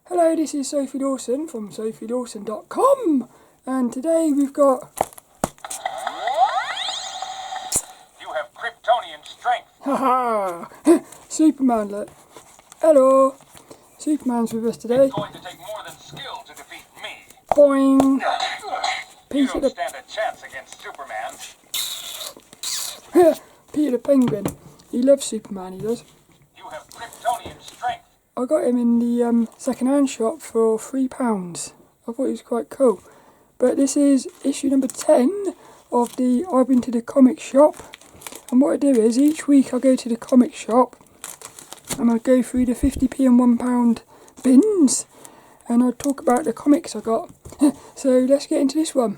Hello, this is Sophie Lawson from sophielawson.com, and today we've got... You have Kryptonian strength. Haha! Superman, look. Hello! Superman's with us today. It's going to take more than skill to defeat me. Boing! You don't stand a chance against Superman. Peter the Penguin. He loves Superman, he does. You have Kryptonian strength. I got him in the second-hand shop for £3. I thought he was quite cool. But this is issue number 10 of the I've Been to the Comic Shop. And what I do is, each week I go to the comic shop and I go through the 50p and £1 bins and I talk about the comics I got. So let's get into this one.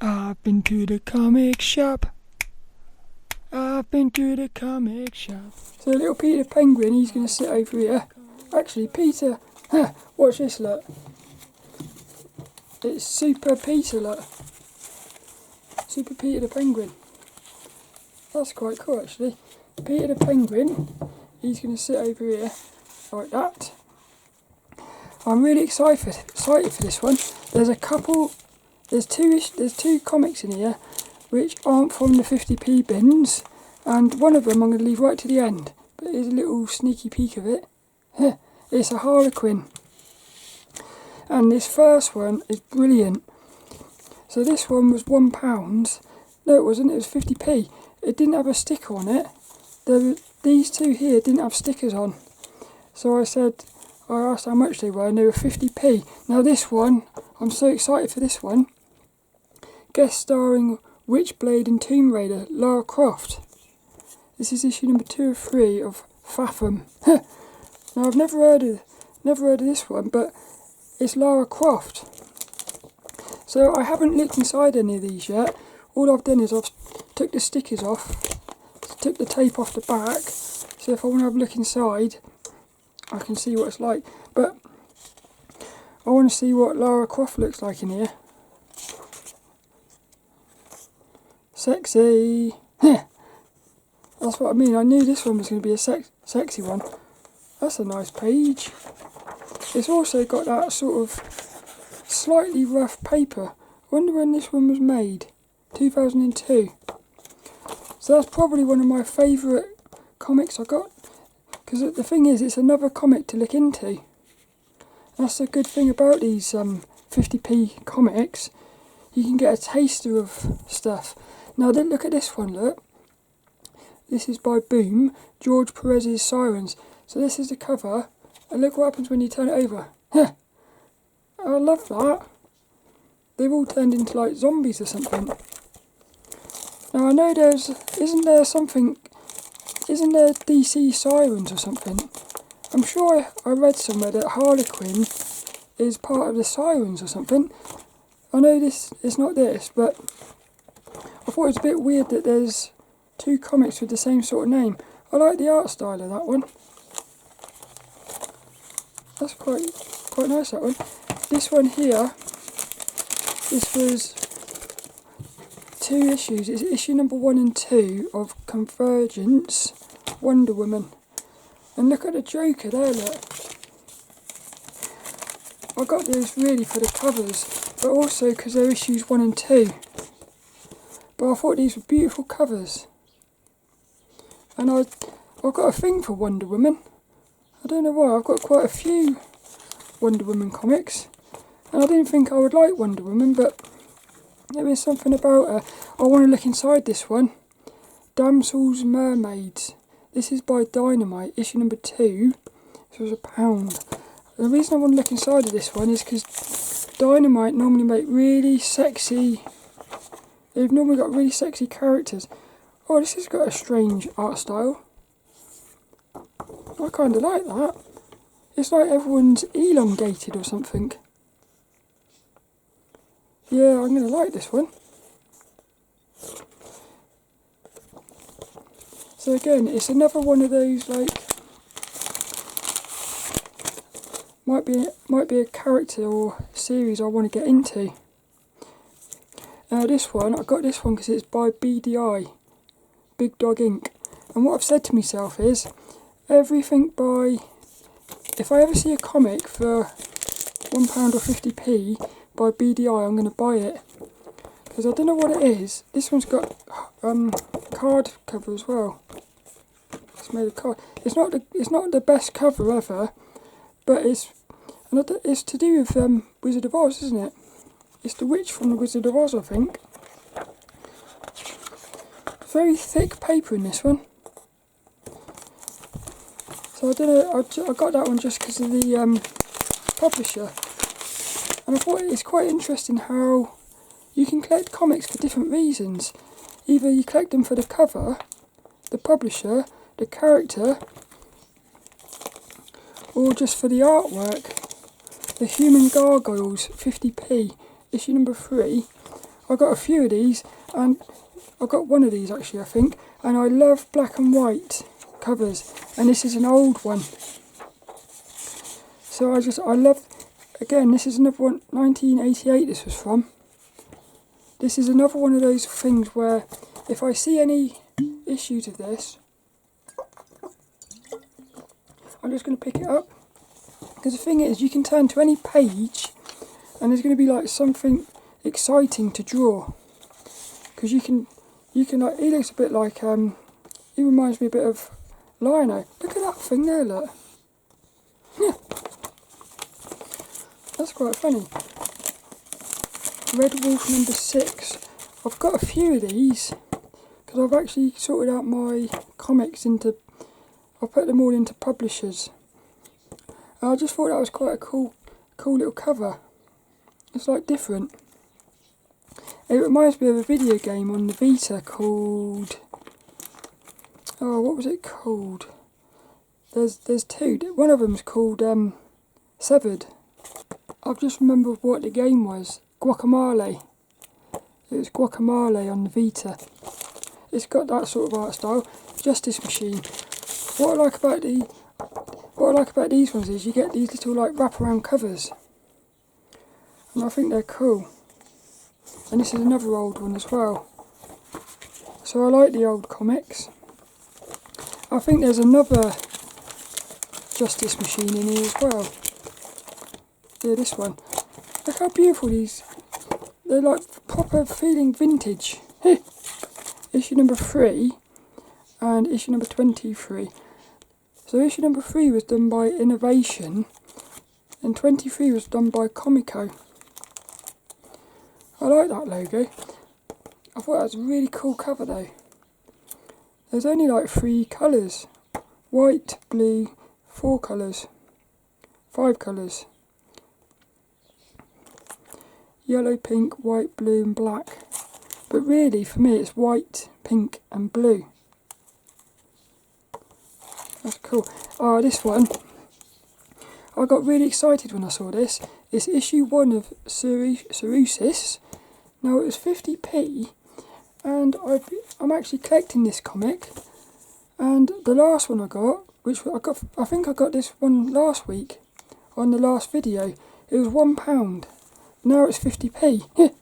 I've been to the comic shop. I've been to the comic shop. So little Peter Penguin, he's going to sit over here. Actually, Peter, watch this, look. It's Super Peter, look. Super Peter the Penguin. That's quite cool, actually. Peter the Penguin, he's going to sit over here, like that. I'm really excited for this one. There's two comics in here which aren't from the 50p bins, and one of them I'm going to leave right to the end, but here's a little sneaky peek of it. It's a Harley, and this first one is brilliant. So this one was £1. No, it wasn't, it was 50p. It didn't have a sticker on it. These two here didn't have stickers on, so I asked how much they were and they were 50p. Now this one, I'm so excited for this one. Guest starring Witchblade and Tomb Raider, Lara Croft. This is issue number 2 of 3 of Fathom. Now I've never heard of this one, but it's Lara Croft. So I haven't looked inside any of these yet. All I've done is I've took the stickers off, took the tape off the back, so if I want to have a look inside, I can see what it's like. But I want to see what Lara Croft looks like in here. Sexy! That's what I mean, I knew this one was going to be a sexy one. That's a nice page. It's also got that sort of slightly rough paper. I wonder when this one was made. 2002. So that's probably one of my favourite comics I got. Because the thing is, it's another comic to look into. That's the good thing about these 50p comics. You can get a taster of stuff. Now then, look at this one, look. This is by Boom, George Perez's Sirens. So this is the cover, and look what happens when you turn it over. I love that. They've all turned into like zombies or something. Now I know isn't there DC Sirens or something? I'm sure I read somewhere that Harley Quinn is part of the Sirens or something. I know it's not this, but I thought it was a bit weird that there's two comics with the same sort of name. I like the art style of that one. That's quite nice, that one. This one here, this was 2 issues. It's issue number 1 and 2 of Convergence, Wonder Woman. And look at the Joker there, look. I got those really for the covers, but also because they're issues 1 and 2. But I thought these were beautiful covers. And I've got a thing for Wonder Woman. I don't know why, I've got quite a few Wonder Woman comics. And I didn't think I would like Wonder Woman, but there was something about her. I want to look inside this one. Damsels Mermaids. This is by Dynamite, issue number 2. This was £1. The reason I want to look inside of this one is because Dynamite normally make really sexy... They've normally got really sexy characters. Oh, this has got a strange art style. I kind of like that. It's like everyone's elongated or something. Yeah, I'm going to like this one. So again, it's another one of those, like, might be a character or series I want to get into. This one, I got this one because it's by BDI, Big Dog Inc. And what I've said to myself is, everything by if I ever see a comic for £1 or 50p by BDI, I'm going to buy it. Because I don't know what it is. This one's got card cover as well. It's made of card. It's not the best cover ever, but it's to do with Wizard of Oz, isn't it? It's the witch from the Wizard of Oz, I think. Very thick paper in this one. So I don't know, I got that one just because of the publisher. And I thought it's quite interesting how you can collect comics for different reasons. Either you collect them for the cover, the publisher, the character, or just for the artwork. The Human Gargoyles 50p, issue number 3. I got a few of these, and I got one of these actually, I think, and I love black and white covers, and this is an old one. So I love, again, this is another one, 1988 this was from. This is another one of those things where if I see any issues of this, I'm just going to pick it up. Because the thing is, you can turn to any page and there's going to be like something exciting to draw. Because you can like, he looks a bit like, he reminds me a bit of Lionel. Look at that thing there, look. Yeah. That's quite funny. Red Wolf number 6. I've got a few of these because I've actually sorted out my comics into, I've put them all into publishers. And I just thought that was quite a cool little cover. It's like different. It reminds me of a video game on the Vita called, oh, what was it called? There's two. One of them's called Severed. I've just remembered what the game was. Guacamole. It was Guacamole on the Vita. It's got that sort of art style. Justice Machine. What I like about these ones is you get these little like wraparound covers, and I think they're cool. And this is another old one as well. So I like the old comics. I think there's another Justice Machine in here as well. Yeah, this one. Look how beautiful these. They're like proper feeling vintage. Issue number 3 and issue number 23. So issue number 3 was done by Innovation and 23 was done by Comico. I like that logo. I thought that was a really cool cover though. There's only like 3 colours. White, blue, 4 colours. 5 colours. Yellow, pink, white, blue and black. But really for me it's white, pink and blue. That's cool. Oh, this one. I got really excited when I saw this. It's issue 1 of Serusis. Now it was 50p and I'm actually collecting this comic. And the last one I got, I think I got this one last week on the last video. It was £1. Now it's 50p.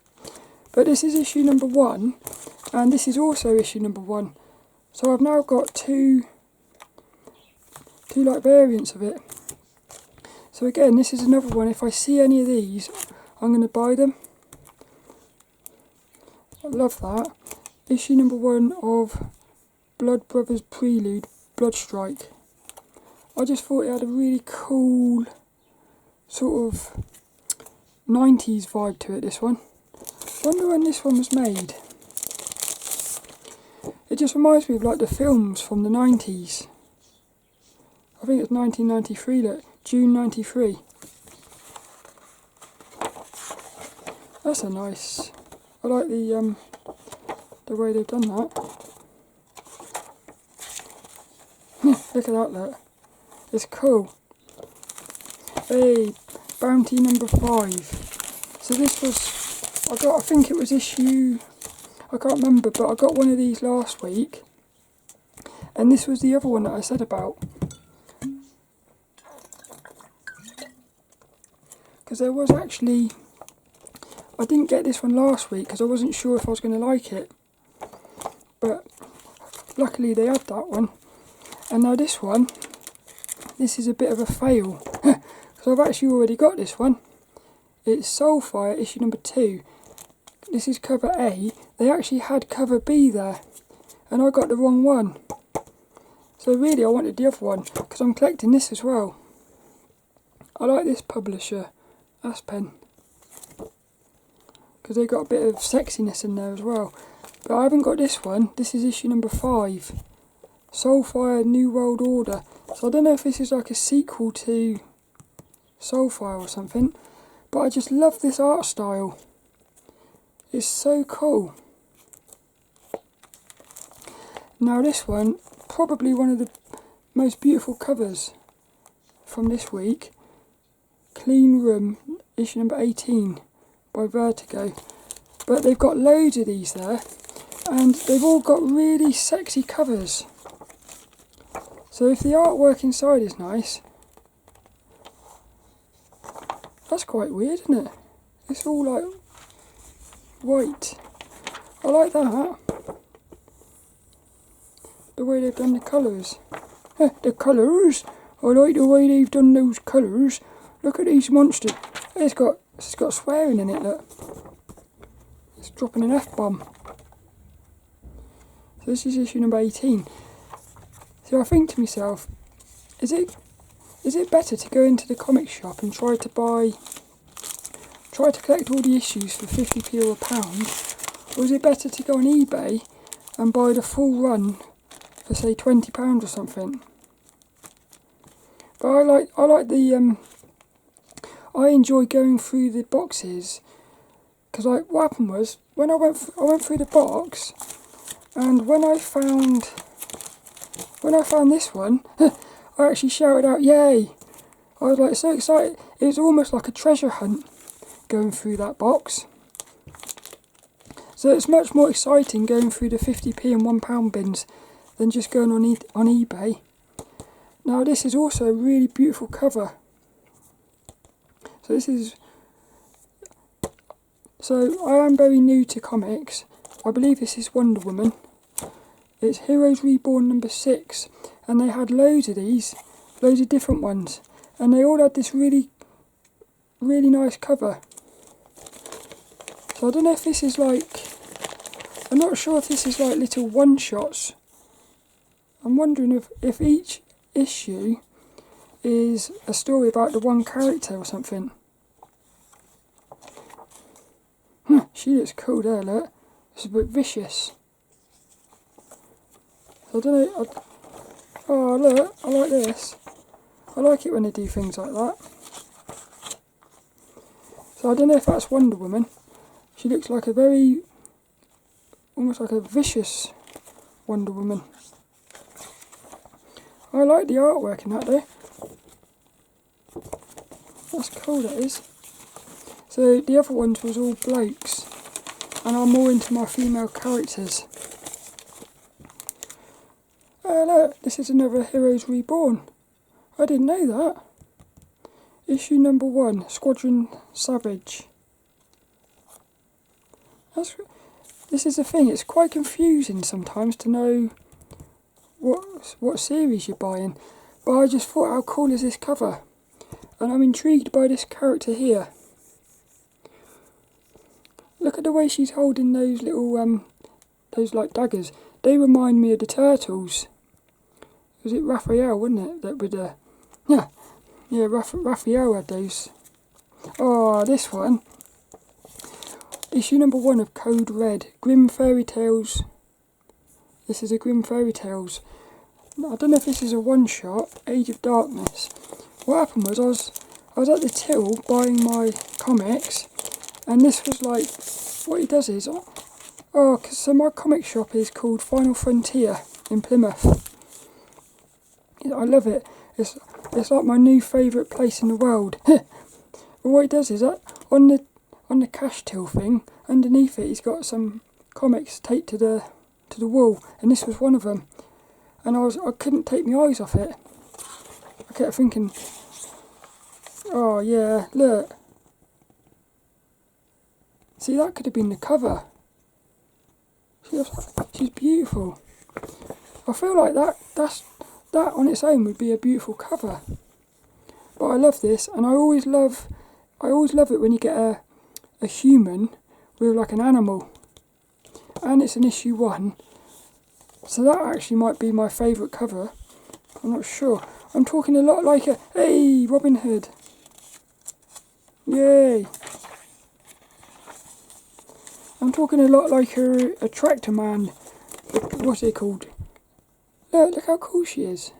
But this is issue number 1 and this is also issue number 1. So I've now got two like variants of it. So again, this is another one. If I see any of these, I'm going to buy them. I love that. Issue number 1 of Blood Brothers Prelude, Bloodstrike. I just thought it had a really cool sort of 90s vibe to it, this one. Wonder when this one was made. It just reminds me of like the films from the 90s. I think it's 1993, look, June 93. That's a nice, I like the way they've done that. Look at that, look. It's cool. Hey, Bounty number 5. So this was, I think it was issue, I can't remember, but I got one of these last week. And this was the other one that I said about. Because there was actually, I didn't get this one last week because I wasn't sure if I was going to like it. But luckily they had that one. And now this one, this is a bit of a fail. because I've actually already got this one. It's Soulfire issue number 2. This is cover A. They actually had cover B there, and I got the wrong one. So really I wanted the other one, because I'm collecting this as well. I like this publisher, Aspen, because they got a bit of sexiness in there as well. But I haven't got this one. This is issue number 5. Soulfire New World Order. So I don't know if this is like a sequel to Soulfire or something, but I just love this art style. It's so cool. Now this one, probably one of the most beautiful covers from this week. Clean Room, issue number 18 by Vertigo. But they've got loads of these there, and they've all got really sexy covers. So if the artwork inside is nice, that's quite weird, isn't it? It's all like white. I like that. The way they've done the colours. The colours! I like the way they've done those colours. Look at these monsters. It's got swearing in it, look. It's dropping an F-bomb. So this is issue number 18. So I think to myself, is it better to go into the comic shop and try to collect all the issues for 50p or £1, or is it better to go on eBay and buy the full run for say £20 or something? But I enjoy going through the boxes, because what happened was when I went through the box, and when I found this one, I actually shouted out, "Yay!" I was like so excited. It was almost like a treasure hunt going through that box. So it's much more exciting going through the 50p and £1 bins than just going on eBay. Now this is also a really beautiful cover. So I am very new to comics. I believe this is Wonder Woman. It's Heroes Reborn number 6, and they had loads of these, loads of different ones, and they all had this really nice cover. So I don't know if this is like, I'm not sure if this is like little one-shots. I'm wondering if each issue is a story about the one character or something. She looks cool there, look. It's a bit vicious. I don't know. Oh look, I like this. I like it when they do things like that. So I don't know if that's Wonder Woman. She looks like almost like a vicious Wonder Woman. I like the artwork in that though. That's cool, that is. So the other ones was all blokes, and I'm more into my female characters. Oh look, this is another Heroes Reborn. I didn't know that. Issue number 1, Squadron Savage. This is the thing, it's quite confusing sometimes to know what series you're buying. But I just thought, how cool is this cover? And I'm intrigued by this character here. Look at the way she's holding those little, those like daggers. They remind me of the Turtles. Was it Raphael, wasn't it? That would, Raphael had those. Oh, this one. Issue number 1 of Code Red. Grim Fairy Tales. This is a Grim Fairy Tales. I don't know if this is a one-shot. Age of Darkness. What happened was I was at the till buying my comics, and this was like, what he does is, so my comic shop is called Final Frontier in Plymouth. I love it. It's like my new favourite place in the world. But what he does is, on the cash till thing, underneath it, he's got some comics taped to the wall, and this was one of them. And I couldn't take my eyes off it. I kept thinking, oh yeah, look. See, that could have been the cover. She's beautiful. I feel like that on its own would be a beautiful cover. But I love this, and I always love it when you get a human with like an animal. And it's an issue 1. So that actually might be my favourite cover. I'm not sure. I'm talking a lot like a... Hey, Robin Hood. Yay. I'm talking a lot like a tractor man. What's it called? Look how cool she is.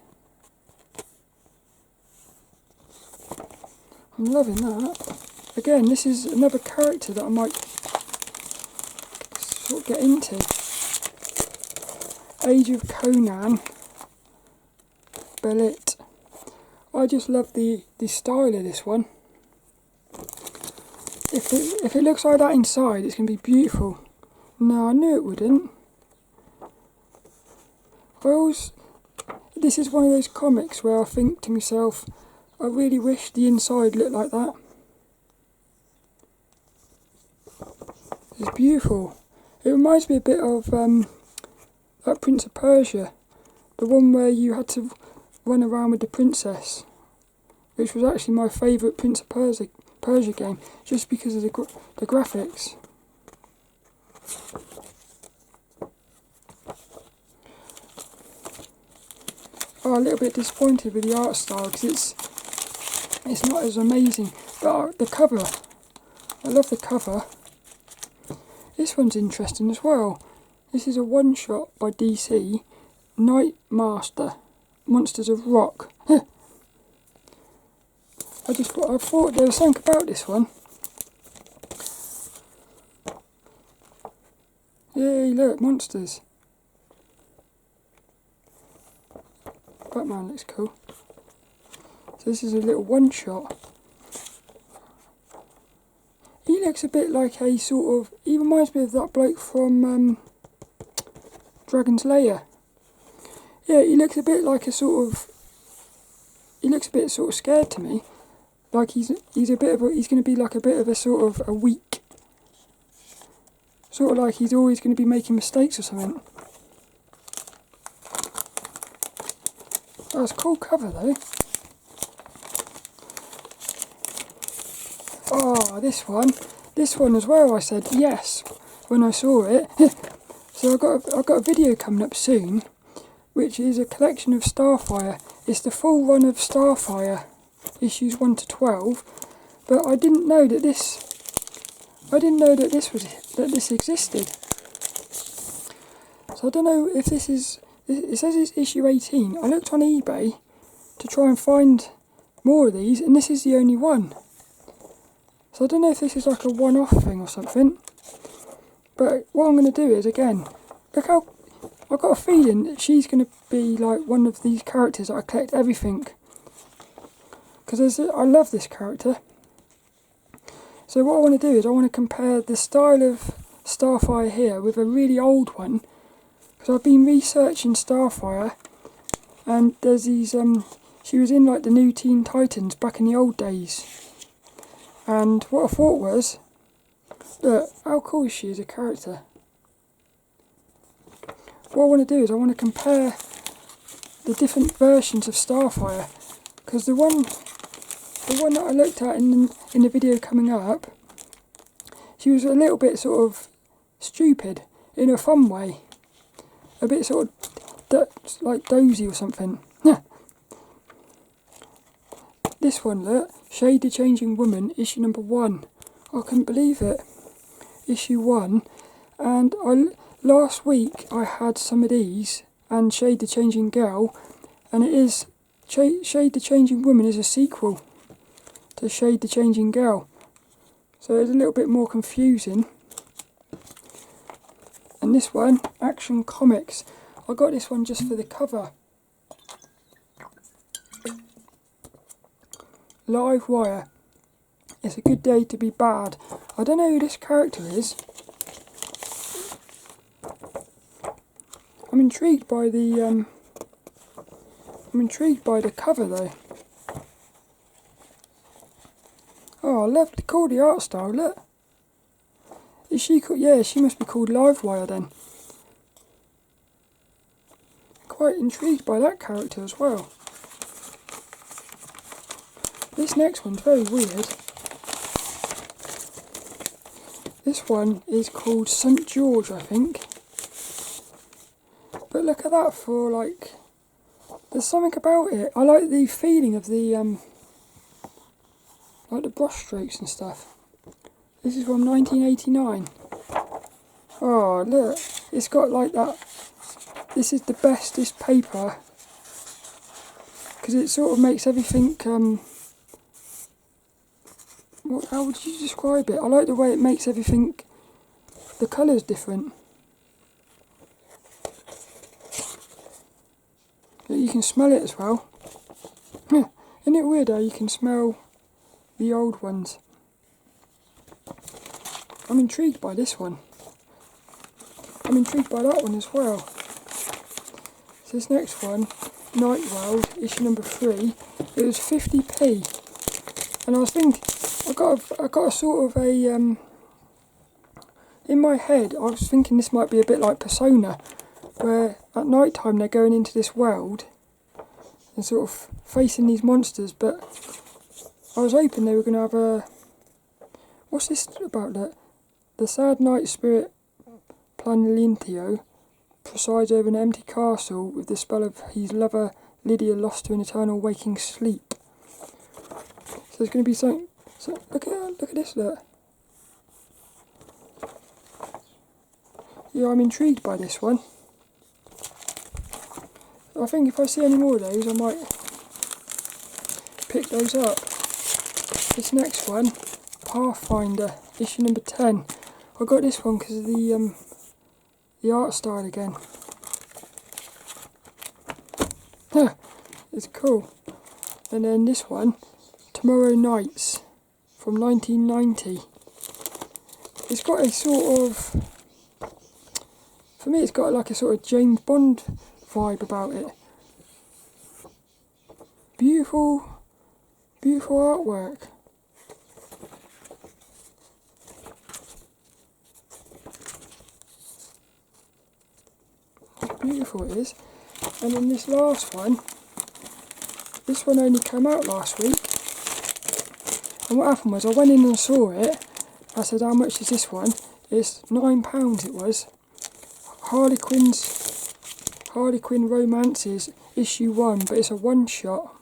I'm loving that. Again, this is another character that I might sort of get into. Age of Conan. Belit. I just love the style of this one. If it looks like that inside, it's going to be beautiful. No, I knew it wouldn't. This is one of those comics where I think to myself, I really wish the inside looked like that. It's beautiful. It reminds me a bit of that Prince of Persia, the one where you had to run around with the princess, which was actually my favourite Prince of Persia game, just because of the graphics. Oh, a little bit disappointed with the art style because it's not as amazing. But the cover, I love the cover. This one's interesting as well. This is a one-shot by DC, Night Master, Monsters of Rock. I thought there was something about this one. Yay, look, monsters. Batman looks cool. So this is a little one-shot. He looks a bit like a sort of... He reminds me of that bloke from Dragon's Lair. Yeah, he looks a bit like a sort of... He looks a bit sort of scared to me. Like he's going to be like a bit of a sort of a weak... Sort of like he's always going to be making mistakes or something. Oh, it's a cool cover though. Oh, this one as well. I said yes when I saw it. So I've got a video coming up soon, which is a collection of Starfire. It's the full run of Starfire, issues 1 to 12. But I didn't know that this existed. So I don't know if this is. It says it's issue 18. I looked on eBay to try and find more of these, and this is the only one. So I don't know if this is like a one-off thing or something. But what I'm going to do is, again, look how... I've got a feeling that she's going to be like one of these characters that I collect everything. Because I love this character. So what I want to do is I want to compare the style of Starfire here with a really old one. Because I've been researching Starfire, and there's these, she was in like the new Teen Titans back in the old days. And what I thought was, look, how cool is she as a character? What I want to do is I want to compare the different versions of Starfire. Because the one that I looked at in the video coming up, she was a little bit sort of stupid in a fun way. A bit sort of like dozy or something. This one, look, Shade the Changing Woman, issue number 1. I couldn't believe it. Issue 1. And last week I had some of these, and Shade the Changing Girl, and it is... Shade the Changing Woman is a sequel to Shade the Changing Girl. So it's a little bit more confusing. And this one, Action Comics. I got this one just for the cover. Livewire. It's a good day to be bad. I don't know who this character is. I'm intrigued by the cover though. Oh, I love the art style, look. Is she called, yeah, she must be called Livewire then. Quite intrigued by that character as well. This next one's very weird. This one is called St George, I think. But look at that for like, there's something about it. I like the feeling of the like the brush strokes and stuff. This is from 1989. Oh look, it's got like that. This is the bestest paper because it sort of makes everything. How would you describe it? I like the way it makes everything. The colours different. You can smell it as well. Isn't it weird how you can smell the old ones? I'm intrigued by this one. I'm intrigued by that one as well. So this next one, Night World, issue number 3, it was 50p. And I was thinking, I got a sort of a, in my head, I was thinking this might be a bit like Persona, where at night time they're going into this world and sort of facing these monsters, but I was hoping they were going to have a... What's this about? The sad night spirit Planilintio presides over an empty castle with the spell of his lover Lydia lost to an eternal waking sleep. So there's going to be something... So look at this, look. Yeah, I'm intrigued by this one. I think if I see any more of those, I might pick those up. This next one, Pathfinder, issue number 10. I got this one because of the art style again. It's cool. And then this one, Tomorrow Nights, from 1990. It's got a sort of, for me it's got like a sort of James Bond vibe about it. Beautiful artwork. How beautiful it is. And then this last one, this one only came out last week. And what happened was I went in and saw it. I said, how much is this one? It's £9 it was. Harley Quinn Romances issue 1, but it's a one shot.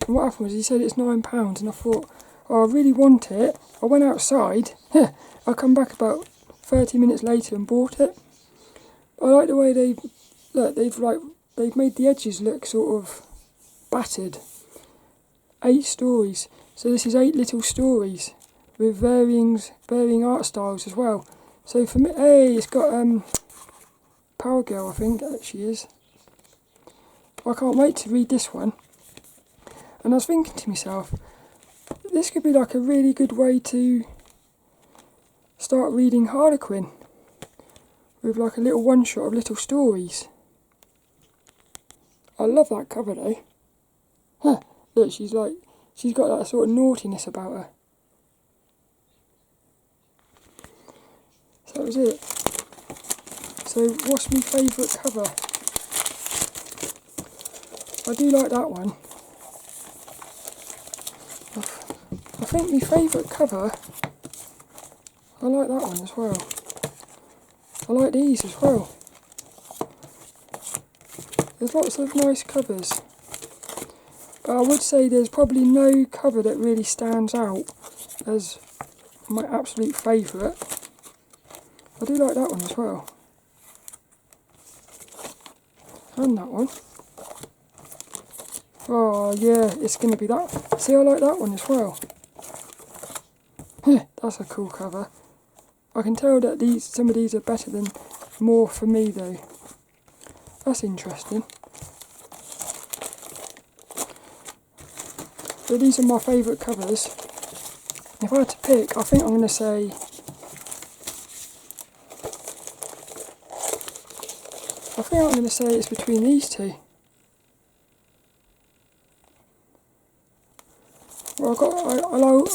And what happened was he said it's £9 and I thought, oh, I really want it. I went outside, I come back about 30 minutes later and bought it. I like the way they've made the edges look sort of battered. 8 stories. So this is 8 little stories with varying art styles as well. So for me, hey, it's got Power Girl, I think that she is. I can't wait to read this one. And I was thinking to myself, this could be like a really good way to start reading Harlequin with like a little one shot of little stories. I love that cover though. Look, she's got that sort of naughtiness about her. So that was it. So what's my favourite cover? I do like that one. I think my favourite cover, I like that one as well. I like these as well. There's lots of nice covers. But I would say there's probably no cover that really stands out as my absolute favourite. I do like that one as well. And that one. Oh yeah, it's going to be that. See, I like that one as well. That's a cool cover. I can tell that some of these are better than more for me though. That's interesting. So these are my favourite covers. If I had to pick, I think I'm going to say... it's between these two. Well,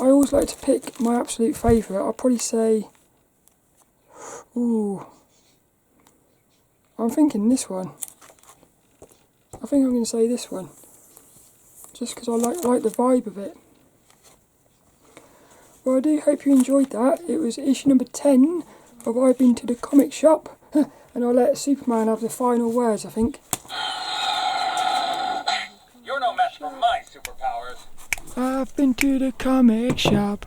I always like to pick my absolute favourite. I'll probably say... Ooh. I'm thinking this one. I think I'm going to say this one. just because I like the vibe of it. Well, I do hope you enjoyed that. It was issue number 10 of I've Been to the Comic Shop, and I'll let Superman have the final words, I think. You're no match for my superpowers. I've been to the comic shop.